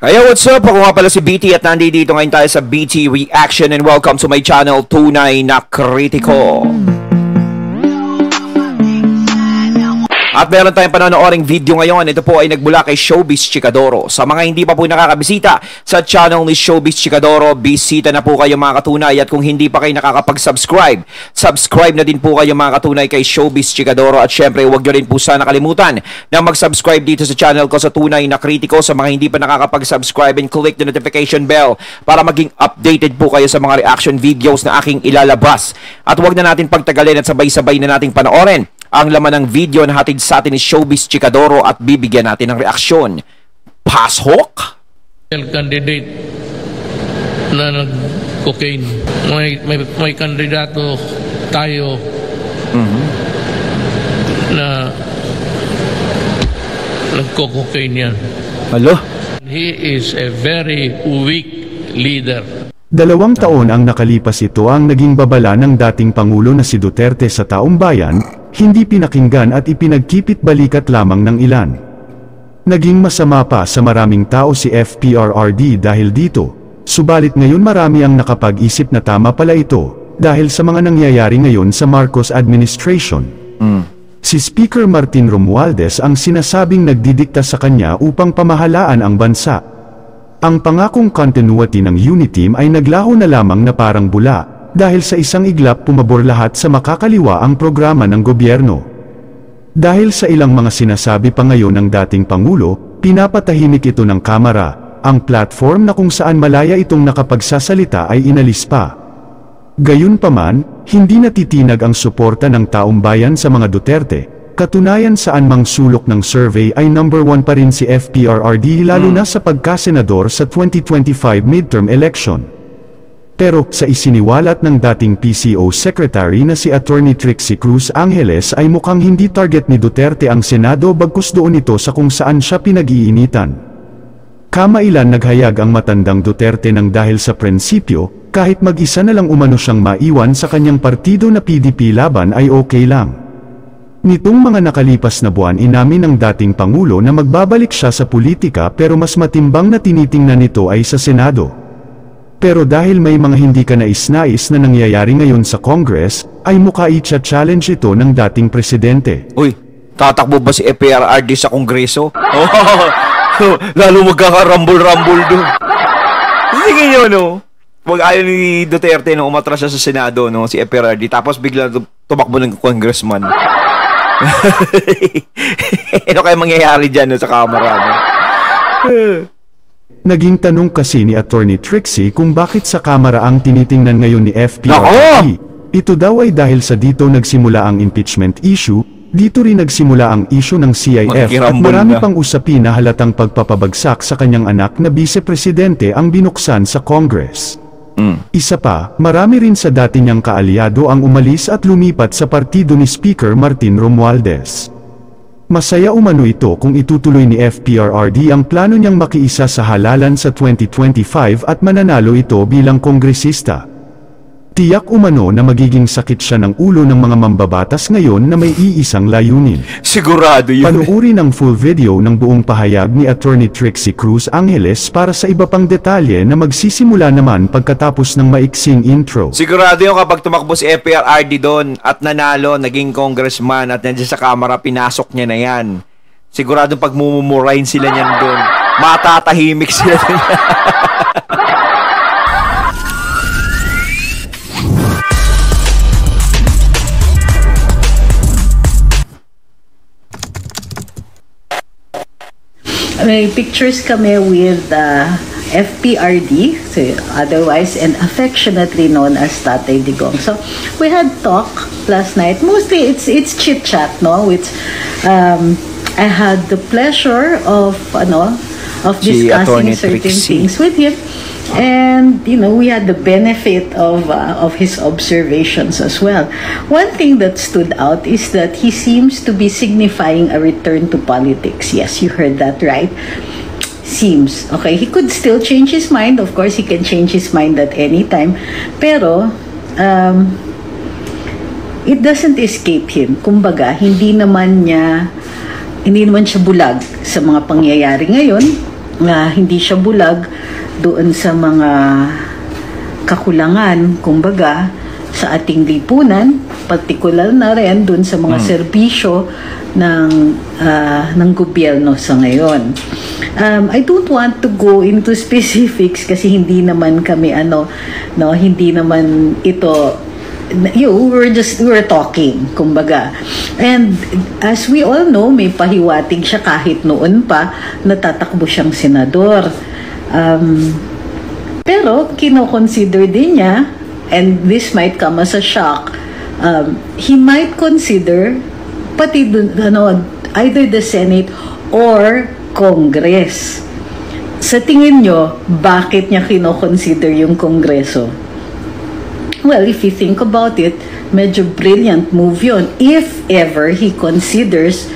Hey, what's up? Ako nga pala si BT at nandito ngayon tayo sa BT Reaction and welcome to my channel, Tunay na Kritiko. At meron tayong panonooring video ngayon. Ito po ay nagmula kay Showbiz Chikadoro. Sa mga hindi pa po nakakabisita sa channel ni Showbiz Chikadoro, bisita na po kayo mga katunay. At kung hindi pa kayo nakakapag-subscribe, subscribe na din po kayo mga katunay kay Showbiz Chikadoro. At syempre, huwag nyo rin po sana kalimutan na mag-subscribe dito sa channel ko sa Tunay na Kritiko. Sa mga hindi pa nakakapag-subscribe, and click the notification bell para maging updated po kayo sa mga reaction videos na aking ilalabas. At huwag na natin pagtagalin at sabay-sabay na nating panoorin ang laman ng video na hatid sa atin ni Showbiz Chikadoro at bibigyan natin ng reaksyon. Pasok! Candidate na nag-cocaine. May kandidato tayo na nagko-cocaine yan. Hello? He is a very weak leader. 2 taon ang nakalipas ito ang naging babala ng dating Pangulo na si Duterte sa taong bayan, hindi pinakinggan at ipinagkipit balikat lamang ng ilan. Naging masama pa sa maraming tao si FPRRD dahil dito, subalit ngayon marami ang nakapag-isip na tama pala ito, dahil sa mga nangyayari ngayon sa Marcos administration. Si Speaker Martin Romualdez ang sinasabing nagdidikta sa kanya upang pamahalaan ang bansa. Ang pangakong continuity ng Uniteam ay naglaho na lamang na parang bula, dahil sa isang iglap pumabor lahat sa makakaliwa ang programa ng gobyerno. Dahil sa ilang mga sinasabi pa ngayon ng dating Pangulo, pinapatahimik ito ng Kamara, ang platform na kung saan malaya itong nakapagsasalita ay inalis pa. Gayunpaman, hindi natitinag ang suporta ng taong bayan sa mga Duterte. Katunayan saan mang sulok ng survey ay number 1 pa rin si FPRRD lalo na sa pagkasenador sa 2025 midterm election. Pero sa isiniwalat ng dating PCO Secretary na si Attorney Trixie Cruz Angeles ay mukhang hindi target ni Duterte ang Senado bagkus doon ito sa kung saan siya pinag-iinitan. Kamailan naghayag ang matandang Duterte ng dahil sa prinsipyo, kahit mag-isa na lang umano siyang maiwan sa kanyang partido na PDP laban ay okay lang. Nitong mga nakalipas na buwan inamin ng dating Pangulo na magbabalik siya sa politika pero mas matimbang na tinitingnan nito ay sa Senado. Pero dahil may mga hindi ka nais-nais na nangyayari ngayon sa Congress, ay mukha i-challenge ito ng dating presidente. Uy, tatakbo ba si FPRRD sa Kongreso? Oh, lalo magkakarambol-rambol doon. Sige nyo, no? Wag ayaw ni Duterte no, umatras siya sa Senado, no, si FPRRD, tapos bigla tumakbo ng congressman. Ano kaya mangyayari dyan no, sa Kamara? No? Naging tanong kasi ni Attorney Trixie kung bakit sa Kamara ang tinitingnan ngayon ni FPRRD. Ito daw ay dahil sa dito nagsimula ang impeachment issue, dito rin nagsimula ang issue ng CIF at marami pang usapin na halatang pagpapabagsak sa kanyang anak na vice-presidente ang binuksan sa Congress. Isa pa, marami rin sa dati niyang kaalyado ang umalis at lumipat sa partido ni Speaker Martin Romualdez. Masaya umano ito kung itutuloy ni FPRRD ang plano niyang makiisa sa halalan sa 2025 at mananalo ito bilang kongresista. Tiyak umano na magiging sakit siya ng ulo ng mga mambabatas ngayon na may iisang layunin. Sigurado yun. Panuuri ng full video ng buong pahayag ni Attorney Trixie Cruz Angeles para sa iba pang detalye na magsisimula naman pagkatapos ng maiksing intro. Sigurado yung kapag tumakbo si FPRRD doon at nanalo, naging congressman at nandiyan sa Kamara, pinasok niya na yan. Sigurado pagmumurahin sila niyan doon. Matatahimik sila doon. May pictures kami with FPRD, so otherwise and affectionately known as Tatay Digong. So we had talk last night. Mostly it's chit chat, no? Which I had the pleasure of discussing certain things with him. And we had the benefit of his observations as well. One thing that stood out is that he seems to be signifying a return to politics. Yes, you heard that right. Seems. Okay, he could still change his mind. Of course, he can change his mind at any time. Pero it doesn't escape him. Kumbaga, hindi naman siya bulag sa mga pangyayari ngayon. hindi siya bulag doon sa mga kakulangan, kumbaga, sa ating lipunan, particular na rin doon sa mga serbisyo ng gobyerno sa ngayon. I don't want to go into specifics kasi hindi naman kami hindi naman ito we're talking, kumbaga. And as we all know, may pahiwatig siya kahit noon pa natatakbo siyang senador. Pero kino-consider din niya, and this might come as a shock, he might consider pati either the Senate or Congress. Sa tingin nyo, bakit niya kino-consider yung Kongreso? Well, if you think about it, medyo brilliant move yun. If ever he considers,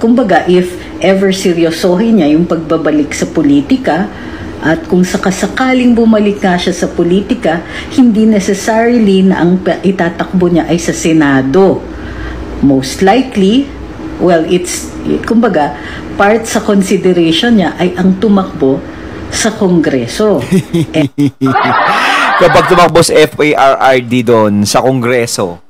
kumbaga, if ever seryosohin niya yung pagbabalik sa politika, at kung sakasakaling bumalik nga siya sa politika, hindi necessarily na ang itatakbo niya ay sa Senado. Most likely, well, kumbaga, part sa consideration niya ay ang tumakbo sa Kongreso. Kapag tumakbo sa FPRRD doon sa Kongreso,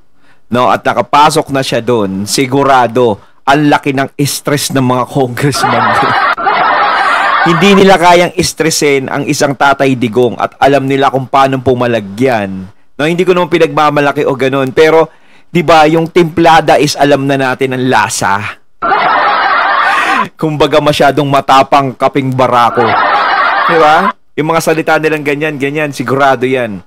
no, at nakapasok na siya doon, sigurado ang laki ng stress ng mga congressman. Hindi nila kayang stressin ang isang Tatay Digong at alam nila kung paano pumalagyan. No, hindi ko naman pinagmamalaki o ganun, pero 'di ba, yung timplada is alam na natin ang lasa. Kumbaga masyadong matapang kaping barako. 'Di ba? Yung mga salita nilang ganyan, sigurado yan.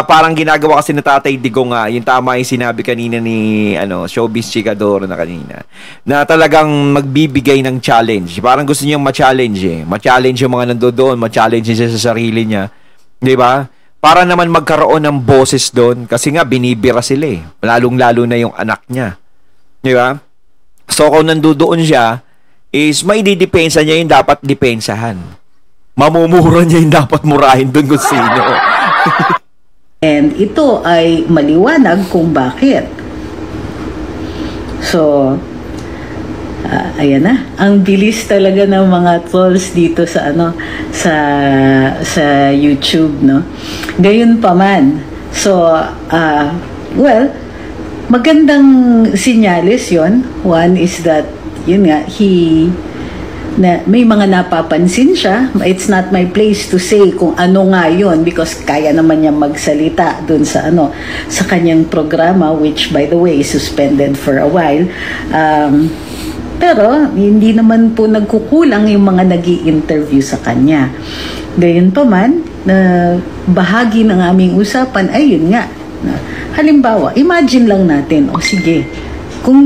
Parang ginagawa kasi na Tatay Digong yung tama yung sinabi kanina ni Showbiz Chikadoro na kanina, na talagang magbibigay ng challenge. Parang gusto niyang ma-challenge ma-challenge yung mga nandoon, ma-challenge siya sa sarili niya. Di ba? Para naman magkaroon ng boses doon, kasi nga binibira sila lalong-lalo na yung anak niya. Di ba? So kung nandoon siya, is may didepensa niya yung dapat depensahan. Mamumura niya yung dapat murahin doon kung sino. And ito ay maliwanag kung bakit. So, ayan na. Ang bilis talaga ng mga trolls dito sa sa YouTube, no. Gayun pa man. So, well, magandang sinyalis 'yon. One is that yun nga, na may mga napapansin siya. It's not my place to say kung ano nga yun, because kaya naman niya magsalita dun sa sa kanyang programa, which by the way is suspended for a while. Pero hindi naman po nagkukulang yung mga nag-i-interview sa kanya. Gayon pa man, na bahagi ng aming usapan ay yun nga. Halimbawa, imagine lang natin, sige, kung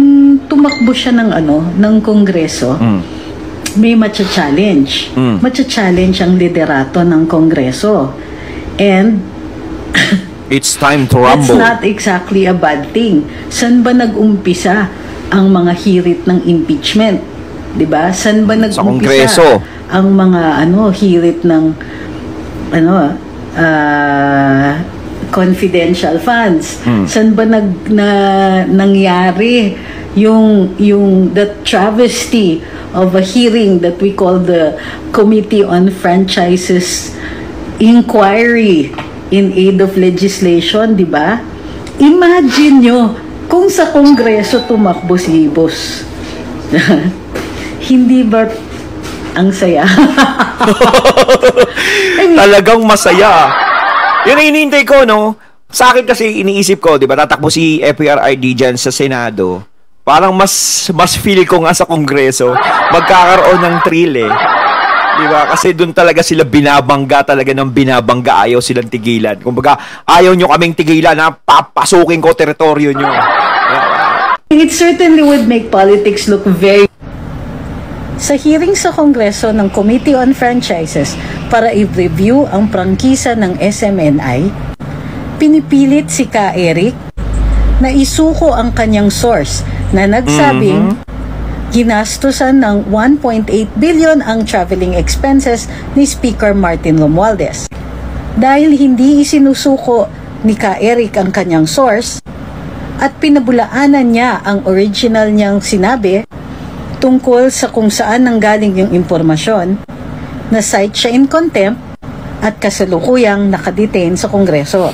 tumakbo siya ng Kongreso, may matcha-challenge. Matcha-challenge ang liderato ng Kongreso. And it's time to rumble. It's not exactly a bad thing. San ba nag-umpisa ang mga hirit ng impeachment? 'Di ba? San ba nag-umpisa ang mga hirit ng confidential funds? San ba nangyari yung the travesty of a hearing that we call the Committee on Franchises Inquiry in Aid of Legislation, di ba? Imagine nyo kung sa Kongreso tumakbo si Boss. Hindi ba ang saya? Talagang masaya. Yun ang hinihintay ko, no? Sa akin kasi iniisip ko, di ba, tatakbo si FPRRD dyan sa Senado. Parang mas feel ko nga sa Kongreso, magkakaroon ng thrill Di ba? Kasi doon talaga sila binabangga ng binabangga, ayaw silang tigilan. Kumbaga, ayaw nyo kaming tigilan, papasukin ko teritoryo nyo. It certainly would make politics look very... Sa hearing sa Kongreso ng Committee on Franchises para i-review ang prangkisa ng SMNI, pinipilit si Ka Eric na isuko ang kanyang source na nagsabing ginastusan ng 1.8 billion ang traveling expenses ni Speaker Martin Romualdez. Dahil hindi isinusuko ni Ka Eric ang kanyang source at pinabulaanan niya ang original niyang sinabi tungkol sa kung saan nanggaling yung impormasyon, Na-cite siya in contempt at kasalukuyang nakadetain sa Kongreso.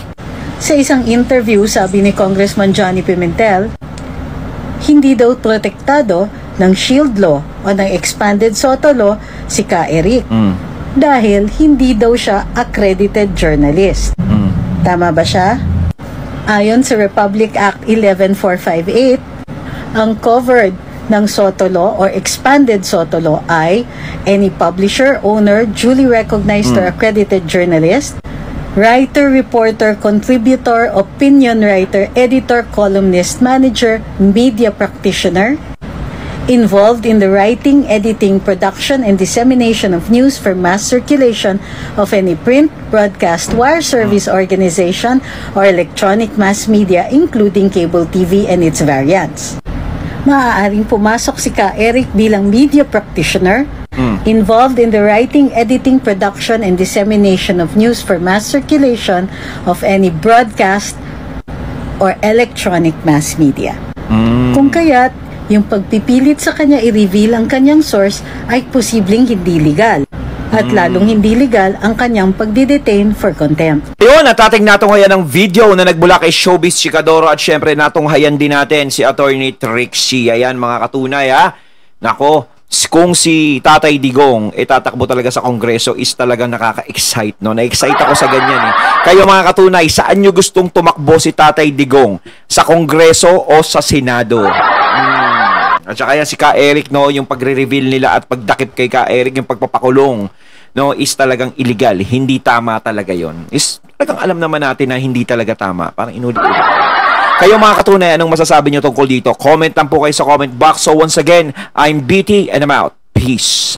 Sa isang interview, sabi ni Congressman Johnny Pimentel, hindi daw protektado ng Shield Law o ng Expanded Soto Law si Ka Eric dahil hindi daw siya accredited journalist. Tama ba siya? Ayon sa Republic Act 11458, ang covered ng Soto Law or Expanded Soto Law ay any publisher, owner, duly recognized or accredited journalist, writer, reporter, contributor, opinion writer, editor, columnist, manager, media practitioner, involved in the writing, editing, production, and dissemination of news for mass circulation of any print, broadcast, wire service organization, or electronic mass media, including cable TV and its variants. Maaaring pumasok si Ka Eric bilang media practitioner, involved in the writing, editing, production, and dissemination of news for mass circulation of any broadcast or electronic mass media. Kung kaya't, yung pagpipilit sa kanya i-reveal ang kanyang source ay posibleng hindi legal. At lalong hindi legal ang kanyang pagdidetain for contempt. Yun, at ating natunghayan ng video na nagbula kay Showbiz Chikadoro at syempre natunghayan din natin si Attorney Trixie. Ayan mga katunay ha. Nako, kung si Tatay Digong tatakbo talaga sa Kongreso is talagang nakaka-excite. No? Na-excite ako sa ganyan eh. Kayo mga katunay, saan nyo gustong tumakbo si Tatay Digong? Sa Kongreso o sa Senado? At saka yan si Ka Eric, no, yung pagre-reveal nila at pagdakip kay Ka Eric, yung pagpapakulong, no, is talagang illegal. Hindi tama talaga yon. Is talagang alam naman natin na hindi talaga tama. Parang inulit-ulit. Kayo mga katunay, anong masasabi nyo tungkol dito? Comment lang po kayo sa comment box. So once again, I'm BT and I'm out. Peace.